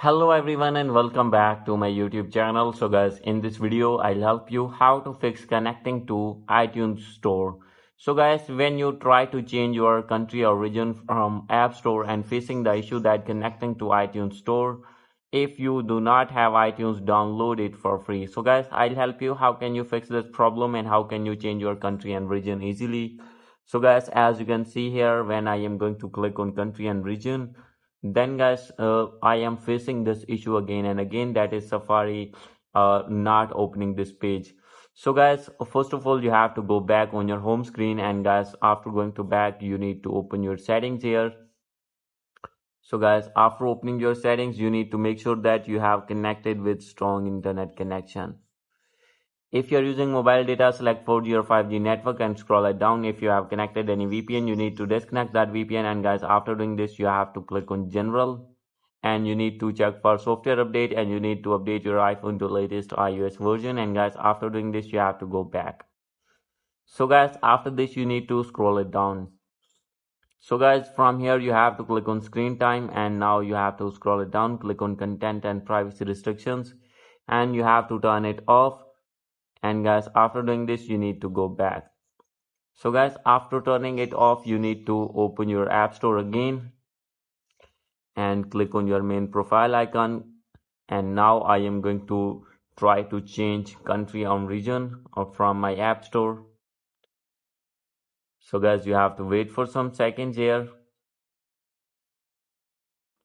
Hello everyone and welcome back to my YouTube channel. So guys, in this video I'll help you how to fix connecting to iTunes Store. So guys, when you try to change your country or region from App Store and facing the issue that connecting to iTunes Store, if you do not have iTunes, download it for free. So guys, I'll help you how can you fix this problem and how can you change your country and region easily. So guys, as you can see here, when I am going to click on country and region, then guys, I am facing this issue again and again, that is Safari not opening this page. So guys, first of all you have to go back on your home screen, and guys, after going to back you need to open your settings here. So guys, after opening your settings you need to make sure that you have connected with strong internet connection. If you're using mobile data, select 4G or 5G network and scroll it down. If you have connected any VPN, you need to disconnect that VPN. And guys, after doing this, you have to click on General and you need to check for software update, and you need to update your iPhone to latest iOS version. And guys, after doing this, you have to go back. So guys, after this, you need to scroll it down. So guys, from here you have to click on screen time, and now you have to scroll it down, click on content and privacy restrictions, and you have to turn it off. And guys, after doing this you need to go back. So guys, after turning it off you need to open your app store again and click on your main profile icon, and now I am going to try to change country or region from my app store. So guys, you have to wait for some seconds here.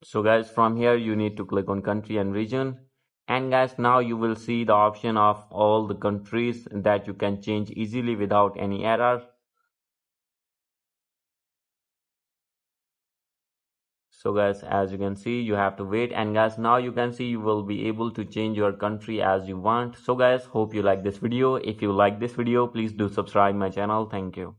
So guys, from here you need to click on country and region, and guys, now you will see the option of all the countries that you can change easily without any error. So guys, as you can see, you have to wait, and guys, now you can see you will be able to change your country as you want. So guys, hope you like this video. If you like this video, please do subscribe my channel. Thank you.